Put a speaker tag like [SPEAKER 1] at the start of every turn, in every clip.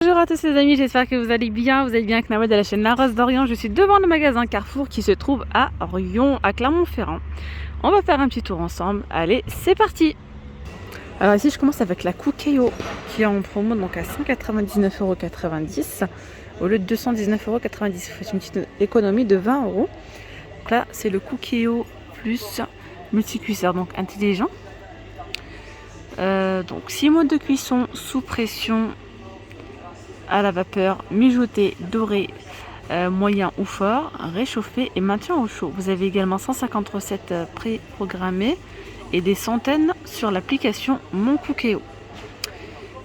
[SPEAKER 1] Bonjour à tous les amis, j'espère que vous allez bien avec Nawed de la chaîne La Rose d'Orient. Je suis devant le magasin Carrefour qui se trouve à Rion, à Clermont-Ferrand. On va faire un petit tour ensemble, allez c'est parti. Alors ici je commence avec la Cookéo qui est en promo donc à 199,90 € au lieu de 219,90 €. C'est une petite économie de 20 €. Donc là c'est le Cookéo plus multicuisseur, donc intelligent. Donc 6 modes de cuisson sous pression, à la vapeur, mijoté, doré, moyen ou fort, réchauffé et maintien au chaud. Vous avez également 150 recettes pré-programmées et des centaines sur l'application Mon Cookéo.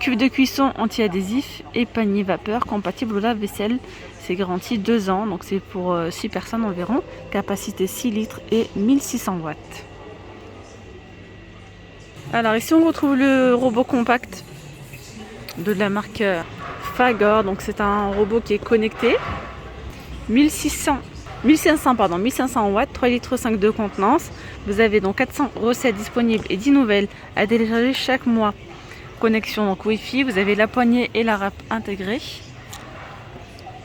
[SPEAKER 1] Cube de cuisson anti-adhésif et panier vapeur compatible au lave-vaisselle. C'est garanti 2 ans, donc c'est pour 6 personnes environ. Capacité 6 litres et 1600 watts. Alors ici on retrouve le robot compact de la marque Fagor, donc c'est un robot qui est connecté, 1500 watts, 3 litres 5 de contenance. Vous avez donc 400 recettes disponibles et 10 nouvelles à télécharger chaque mois. Connexion donc Wi-Fi, vous avez la poignée et la râpe intégrée.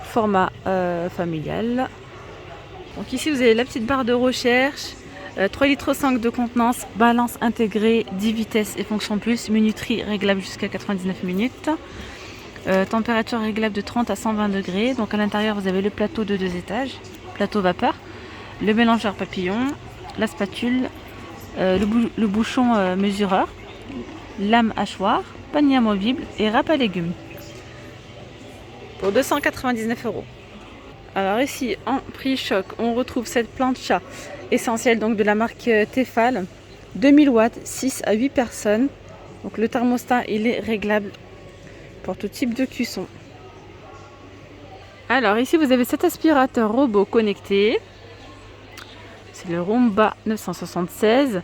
[SPEAKER 1] Format familial. Donc ici vous avez la petite barre de recherche, 3 litres 5 de contenance, balance intégrée, 10 vitesses et fonction pulse, minuterie réglable jusqu'à 99 minutes. Température réglable de 30 à 120 degrés. Donc à l'intérieur vous avez le plateau de 2 étages, plateau vapeur, le mélangeur papillon, la spatule, le bouchon mesureur, lame hachoir, panier amovible et râpe à légumes pour 299 €. Alors ici en prix choc on retrouve cette plancha essentielle donc de la marque Tefal, 2000 watts, 6 à 8 personnes. Donc le thermostat il est réglable pour tout type de cuisson. Alors ici vous avez cet aspirateur robot connecté, c'est le Roomba 976,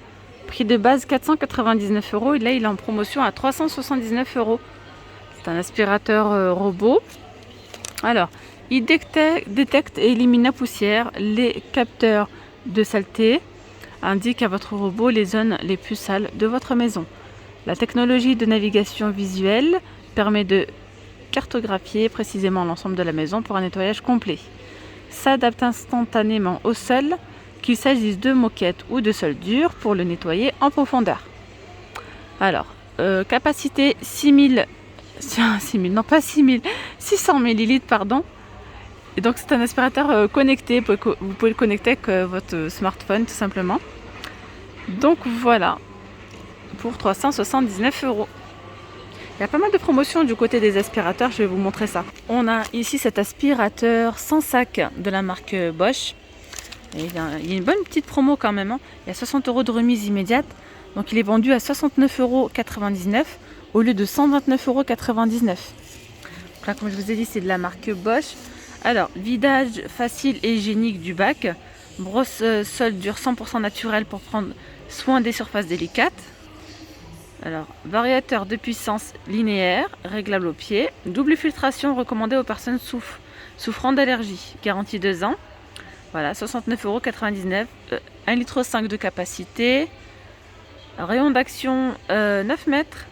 [SPEAKER 1] prix de base 499 € et là il est en promotion à 379 €. C'est un aspirateur robot. Alors il détecte et élimine la poussière, les capteurs de saleté, indique à votre robot les zones les plus sales de votre maison. La technologie de navigation visuelle permet de cartographier précisément l'ensemble de la maison pour un nettoyage complet. S'adapte instantanément au sol, qu'il s'agisse de moquette ou de sol dur, pour le nettoyer en profondeur. Alors, capacité 600 ml, pardon. Et donc c'est un aspirateur connecté, vous pouvez le connecter avec votre smartphone tout simplement. Donc voilà, pour 379 €. Il y a pas mal de promotions du côté des aspirateurs, je vais vous montrer ça. On a ici cet aspirateur sans sac de la marque Bosch. Et il y a une bonne petite promo quand même, hein. Il y a 60 € de remise immédiate. Donc il est vendu à 69,99 € au lieu de 129,99 €. Donc là, comme je vous ai dit, c'est de la marque Bosch. Alors, vidage facile et hygiénique du bac. Brosse sol dur 100% naturel pour prendre soin des surfaces délicates. Alors, variateur de puissance linéaire, réglable au pied. Double filtration recommandée aux personnes souffrant d'allergies. Garantie 2 ans. Voilà, 69,99 €. 1,5 litre de capacité. Rayon d'action 9 mètres.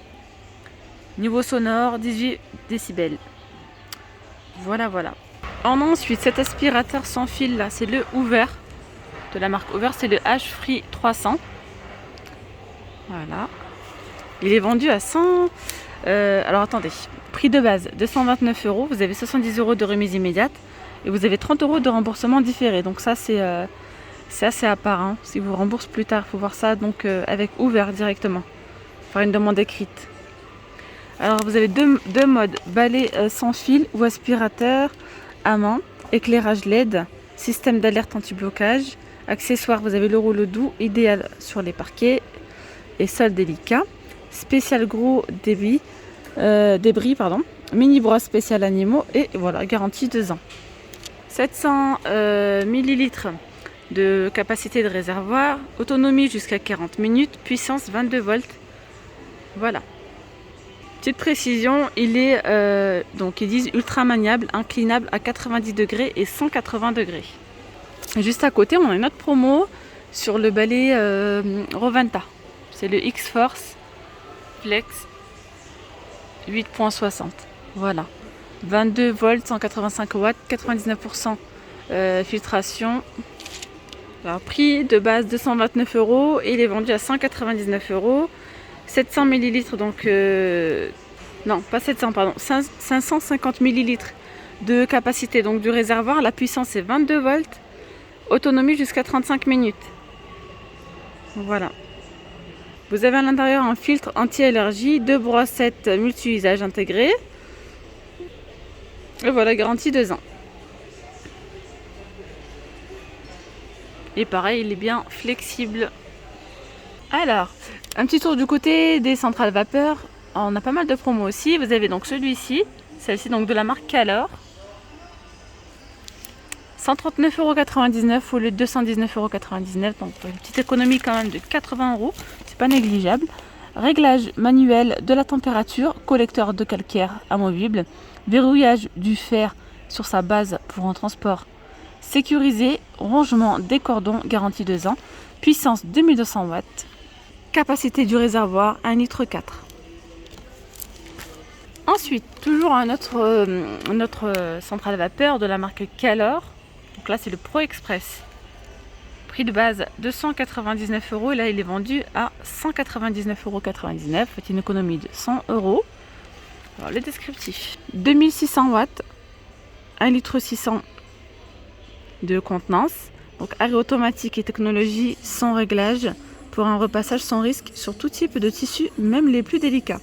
[SPEAKER 1] Niveau sonore 18 décibels. Voilà. On a ensuite cet aspirateur sans fil là, c'est le Hoover de la marque Hoover, c'est le H-Free 300. Voilà. Il est vendu à 100. Alors attendez, prix de base 229 €. Vous avez 70 € de remise immédiate et vous avez 30 € de remboursement différé. Donc ça c'est assez apparent. Si vous remboursez plus tard, il faut voir ça donc avec Hoover directement. Faire une demande écrite. Alors vous avez deux modes, balai sans fil ou aspirateur à main, éclairage LED, système d'alerte anti-blocage, accessoires, vous avez le rouleau doux, idéal sur les parquets et sols délicats, spécial gros débris, mini brosse spécial animaux et voilà, garantie 2 ans. 700 ml de capacité de réservoir, autonomie jusqu'à 40 minutes, puissance 22 volts. Voilà. Petite précision, il est donc ils disent ultra maniable, inclinable à 90 degrés et 180 degrés. Juste à côté, on a une autre promo sur le balai Roventa. C'est le X-Force Flex 8.60. Voilà. 22 volts, 185 watts, 99% filtration. Alors, prix de base 229 € et il est vendu à 199 €. 700 millilitres, donc non, pas 700, pardon, 550 millilitres de capacité donc du réservoir. La puissance est 22 volts, autonomie jusqu'à 35 minutes. Voilà. Vous avez à l'intérieur un filtre anti-allergie, 2 brossettes multi-usage intégrées. Et voilà, garantie 2 ans. Et pareil, il est bien flexible. Alors, un petit tour du côté des centrales vapeur. On a pas mal de promos aussi. Vous avez donc celui-ci, celle-ci donc de la marque Calor. 139,99 € au lieu de 219,99 €. Donc une petite économie quand même de 80 €. C'est pas négligeable. Réglage manuel de la température, collecteur de calcaire amovible, verrouillage du fer sur sa base pour un transport sécurisé, rangement des cordons, garantie 2 ans, puissance 2200 watts, capacité du réservoir 1,4 litre. Ensuite, toujours un autre centrale vapeur de la marque Calor. Donc là, c'est le Pro Express. Prix de base 299 € et là, il est vendu à 199,99 €. C'est une économie de 100 €. Alors, le descriptif. 2600 watts, 1,6 litre de contenance. Donc, arrêt automatique et technologie sans réglage pour un repassage sans risque sur tout type de tissus, même les plus délicats.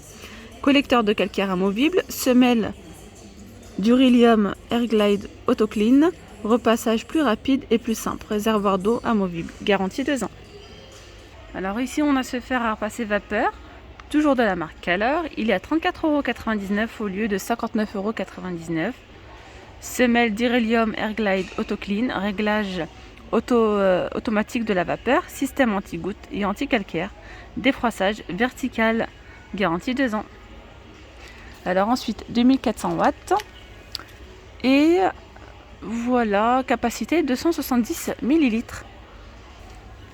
[SPEAKER 1] Collecteur de calcaire amovible, semelle Durilium Airglide AutoClean, repassage plus rapide et plus simple, réservoir d'eau amovible, garantie 2 ans. Alors ici on a ce fer à repasser vapeur, toujours de la marque Calor, il est à 34,99 € au lieu de 59,99 €. Semelle Durilium Airglide AutoClean, réglage automatique de la vapeur, système anti-goutte et anti-calcaire, défroissage vertical, garantie 2 ans. Alors ensuite 2400 watts et voilà, capacité 270 millilitres.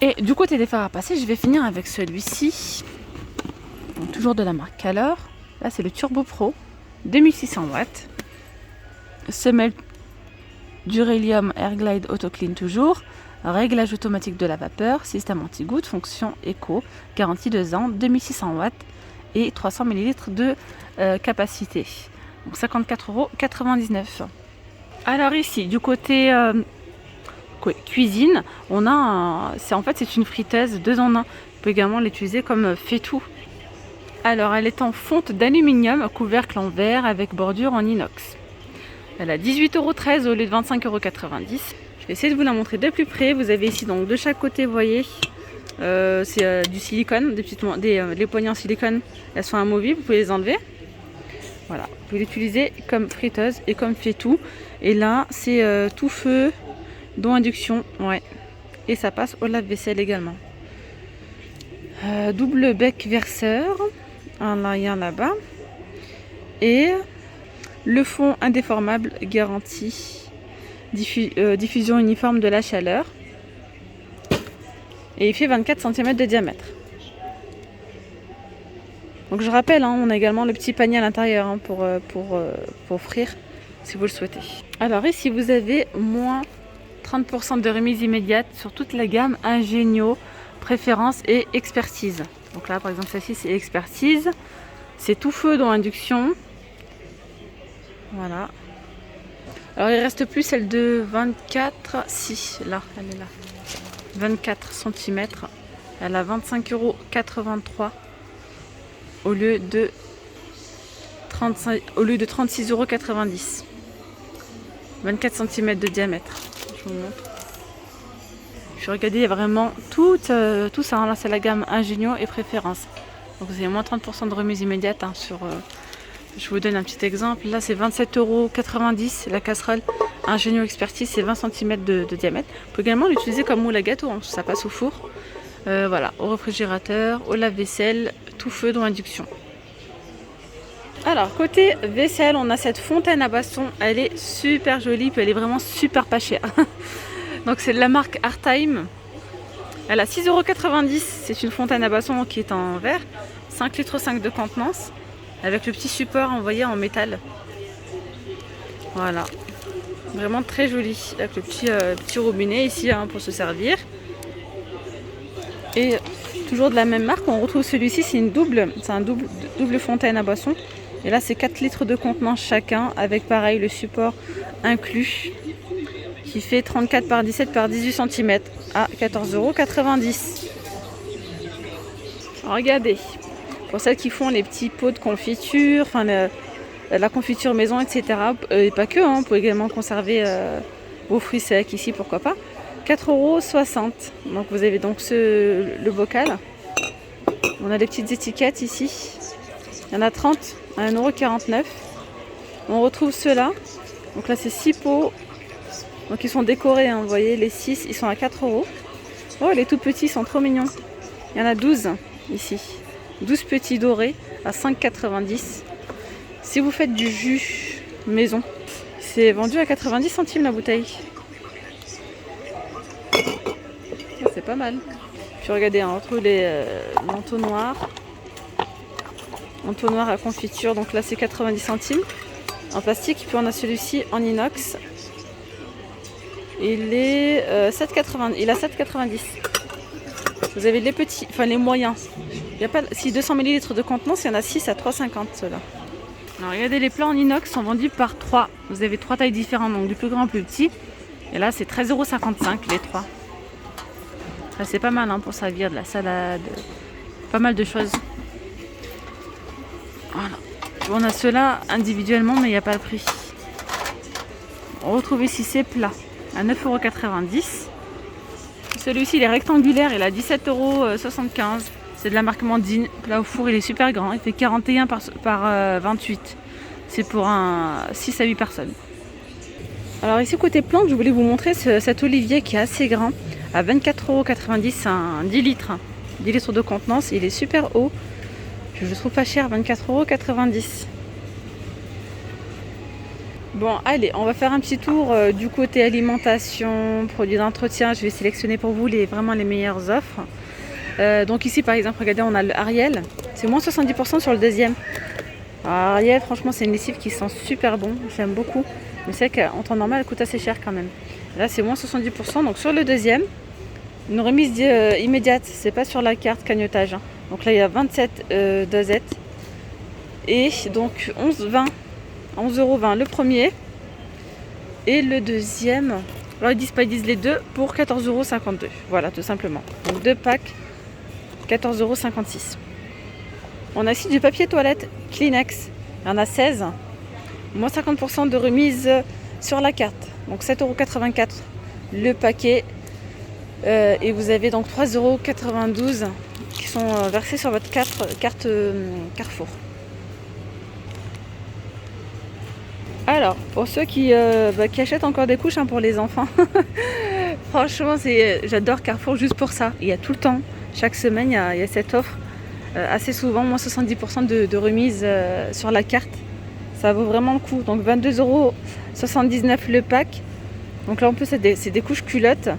[SPEAKER 1] Et du côté des fers à passer, je vais finir avec celui-ci, donc toujours de la marque Calor. Là c'est le Turbo Pro, 2600 watts, semelle Durilium Airglide AutoClean toujours, réglage automatique de la vapeur, système anti-goutte, fonction éco, garantie 2 ans, 2600 watts et 300 millilitres de capacité. Donc 54,99 €. Alors ici, du côté cuisine, on a c'est une friteuse 2 en 1. Vous pouvez également l'utiliser comme fait-tout. Alors elle est en fonte d'aluminium, couvercle en verre avec bordure en inox. Elle a 18,13 € au lieu de 25,90 €. Je vais essayer de vous la montrer de plus près. Vous avez ici donc de chaque côté, vous voyez, c'est du silicone, les poignées en silicone, elles sont amovibles, vous pouvez les enlever. Voilà, vous pouvez l'utiliser comme friteuse et comme fait-tout. Et là, c'est tout feu, d'eau induction, ouais. Et ça passe au lave-vaisselle également. Double bec verseur, un là-bas. Et le fond indéformable, garantie, diffusion uniforme de la chaleur. Et il fait 24 cm de diamètre. Donc je rappelle, on a également le petit panier à l'intérieur pour frire si vous le souhaitez. Alors ici vous avez moins 30% de remise immédiate sur toute la gamme Ingenio, préférence et expertise. Donc là par exemple celle-ci c'est expertise, c'est tout feu dans induction. Voilà. Alors il reste plus celle de 24, si là elle est là, 24 cm, elle a 25,83 € au lieu de 36,90 €. 24 cm de diamètre. Je vous montre. Je regardais, il y a vraiment tout ça. Là, c'est la gamme Ingenio et préférence. Donc vous avez moins 30% de remise immédiate sur. Je vous donne un petit exemple. Là, c'est 27,90 € la casserole Ingenio Expertise, c'est 20 cm de diamètre. Vous pouvez également l'utiliser comme moule à gâteau, ça passe au four. Voilà, au réfrigérateur, au lave-vaisselle, tout feu dans induction. Alors, côté vaisselle, on a cette fontaine à baston. Elle est super jolie, puis elle est vraiment super pas chère. Donc, c'est de la marque Artime. Elle a 6,90 €. C'est une fontaine à baston qui est en verre. 5,5 litres de contenance. Avec le petit support envoyé en métal. Voilà, vraiment très joli, avec le petit robinet ici hein, pour se servir. Et toujours de la même marque, on retrouve celui-ci, c'est un double fontaine à boisson. Et là c'est 4 litres de contenance chacun, avec pareil le support inclus, qui fait 34 par 17 par 18 cm à 14,90 €. Regardez, pour celles qui font les petits pots de confiture, enfin la confiture maison, etc. Et pas que, hein, vous pouvez également conserver vos fruits secs ici, pourquoi pas. 4,60 €. Donc vous avez donc le bocal. On a des petites étiquettes ici. Il y en a 30 à 1,49 €. On retrouve ceux-là. Donc là c'est 6 pots. Donc ils sont décorés, hein, vous voyez, les 6, ils sont à 4 €. Oh, les tout petits sont trop mignons. Il y en a 12 ici. 12 petits dorés à 5,90 €. Si vous faites du jus maison, c'est vendu à 90 centimes la bouteille. C'est pas mal. Puis regardez, on retrouve l'entonnoir. Entonnoir à confiture, donc là c'est 90 centimes en plastique. Puis on a celui-ci en inox. Il est 7,90. Il a 7,90. Vous avez les petits, enfin les moyens. Il y a pas, si 200 ml de contenance, il y en a 6 à 3,50 ceux-là. Alors regardez, les plats en inox sont vendus par 3. Vous avez 3 tailles différentes, donc du plus grand au plus petit. Et là c'est 13,55 € les 3. Là c'est pas mal hein, pour servir de la salade, pas mal de choses. Voilà. On a ceux-là individuellement, mais il n'y a pas le prix. On retrouve ici ces plats à 9,90 €. Celui-ci il est rectangulaire, il a 17,75 €. C'est de la marque Mandine. Plat au four, il est super grand. Il fait 41 par 28. C'est pour 6 à 8 personnes. Alors ici côté plantes, je voulais vous montrer cet olivier qui est assez grand. À 24,90 €, c'est un 10 litres. 10 litres de contenance. Il est super haut. Je le trouve pas cher, 24,90 €. Bon, allez, on va faire un petit tour du côté alimentation, produits d'entretien. Je vais sélectionner pour vous vraiment les meilleures offres. Donc ici, par exemple, regardez, on a le Ariel. C'est moins 70% sur le deuxième. Alors, Ariel, franchement, c'est une lessive qui sent super bon. J'aime beaucoup. Mais c'est vrai qu'en temps normal, elle coûte assez cher quand même. Là, c'est moins 70%. Donc sur le deuxième, une remise immédiate. C'est pas sur la carte cagnotage, hein. Donc là, il y a 27 dosettes. Et donc 11,20 € le premier. Et le deuxième, alors ils disent les deux pour 14,52 €. Voilà, tout simplement. Donc 2 packs, 14,56 €. On a ici du papier toilette Kleenex. Il y en a 16. Moins 50% de remise sur la carte. Donc 7,84 € le paquet. Et vous avez donc 3,92 € qui sont versés sur votre carte Carrefour. Alors, pour ceux qui achètent encore des couches hein, pour les enfants, franchement, j'adore Carrefour juste pour ça. Il y a tout le temps, chaque semaine, il y a cette offre. Assez souvent, moins 70% de remise sur la carte. Ça vaut vraiment le coup. Donc 22,79 € le pack. Donc là, en plus, c'est des couches culottes.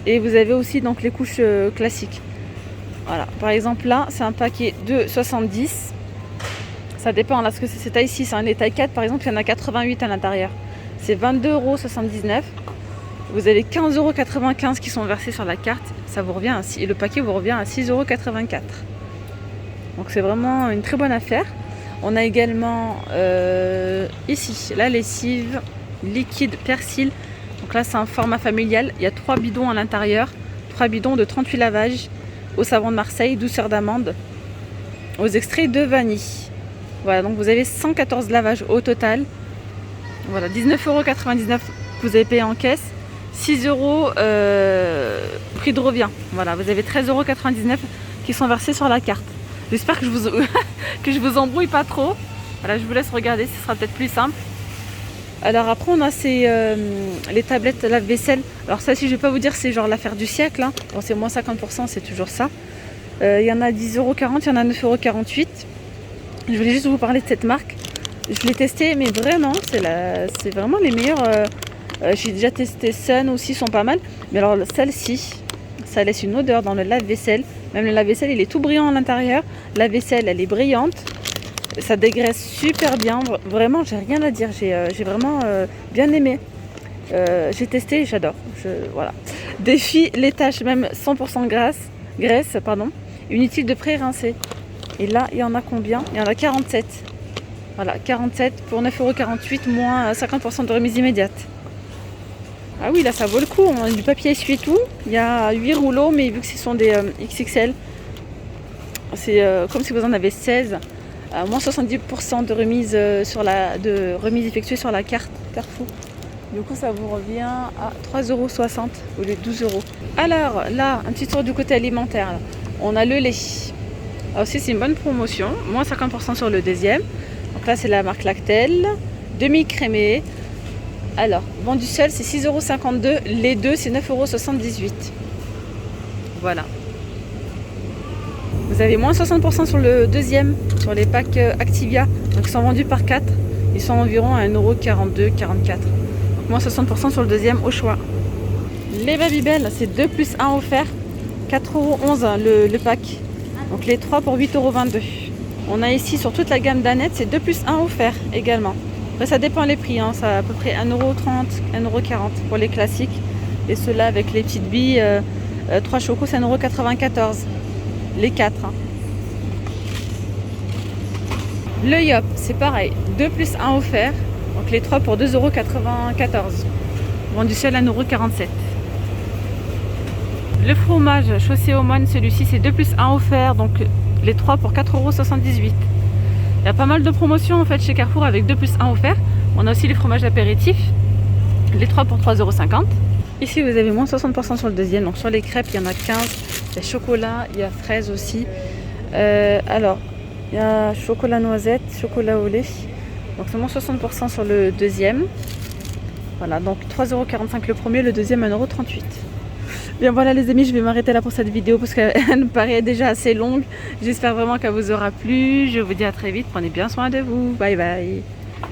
[SPEAKER 1] Et vous avez aussi donc les couches classiques. Voilà, par exemple, là, c'est un paquet de 70. Ça dépend, là, parce que c'est taille 6. Hein. Les tailles 4, par exemple, il y en a 88 à l'intérieur. C'est 22,79 €. Vous avez 15,95 € qui sont versés sur la carte. Ça vous revient et le paquet vous revient à 6,84 €. Donc c'est vraiment une très bonne affaire. On a également ici la lessive liquide persil. Donc là, c'est un format familial. Il y a 3 bidons à l'intérieur. 3 bidons de 38 lavages au savon de Marseille, douceur d'amande, aux extraits de vanille. Voilà, donc vous avez 114 lavages au total. Voilà, 19,99 € que vous avez payé en caisse. 6 € prix de revient. Voilà, vous avez 13,99 € qui sont versés sur la carte. J'espère que je vous embrouille pas trop. Voilà, je vous laisse regarder, ce sera peut-être plus simple. Alors après, on a les tablettes lave-vaisselle. Alors ça, si je vais pas vous dire, c'est genre l'affaire du siècle. Hein. Bon, c'est moins 50%, c'est toujours ça. Il y en a 10,40 €, il y en a 9,48 €. Je voulais juste vous parler de cette marque. Je l'ai testé, mais vraiment, c'est vraiment les meilleurs. J'ai déjà testé Sun aussi, sont pas mal. Mais alors celle-ci, ça laisse une odeur dans le lave-vaisselle. Même le lave-vaisselle, il est tout brillant à l'intérieur. La vaisselle, elle est brillante. Ça dégraisse super bien. Vraiment, j'ai rien à dire. J'ai vraiment bien aimé. J'ai testé et j'adore. Voilà. Défi laitage, même 100% graisse, pardon. Inutile de pré-rincer. Et là, il y en a combien? Il y en a 47. Voilà, 47 pour 9,48 € moins 50% de remise immédiate. Ah oui, là ça vaut le coup. On a du papier essuie tout. Il y a 8 rouleaux, mais vu que ce sont des XXL, c'est comme si vous en avez 16. Moins 70% de remise, de remise effectuée sur la carte Carrefour. Du coup, ça vous revient à 3,60 € au lieu de 12 €. Alors là, un petit tour du côté alimentaire. Là. On a le lait. Alors aussi, c'est une bonne promotion. Moins 50% sur le deuxième. Donc là, c'est la marque Lactel. Demi-crémé. Alors, vendu seul, c'est 6,52 €. Les deux, c'est 9,78 €. Voilà. Vous avez moins 60% sur le deuxième, sur les packs Activia. Donc, ils sont vendus par 4. Ils sont environ à 1,42 €, 44 €. Donc, moins 60% sur le deuxième au choix. Les Babybel, c'est 2 plus 1 offert. 4,11 € le pack. Donc, les 3 pour 8,22 €. On a ici sur toute la gamme d'Annette, c'est 2 plus 1 offert également. Après, ça dépend les prix. C'est à peu près 1,30 €, 1,40 € pour les classiques. Et ceux-là avec les petites billes, 3 chocos, c'est 1,94 €. Les 4. Le Yop, c'est pareil. 2 plus 1 offert. Donc les 3 pour 2,94 €. Vendu seul à 1,47 €. Le fromage Chaussée aux Moines, celui-ci, c'est 2 plus 1 offert. Donc les 3 pour 4,78 €. Il y a pas mal de promotions en fait chez Carrefour avec 2 plus 1 offert. On a aussi les fromages apéritifs. Les 3 pour 3,50 €. Ici, vous avez moins 60% sur le deuxième. Donc sur les crêpes, il y en a 15. Il y a chocolat, il y a fraise aussi. Alors, il y a chocolat noisette, chocolat au lait. Donc c'est moins 60% sur le deuxième. Voilà, donc 3,45 € le premier, le deuxième 1,38 €. Bien voilà les amis, je vais m'arrêter là pour cette vidéo parce qu'elle me paraît déjà assez longue. J'espère vraiment qu'elle vous aura plu. Je vous dis à très vite, prenez bien soin de vous. Bye bye.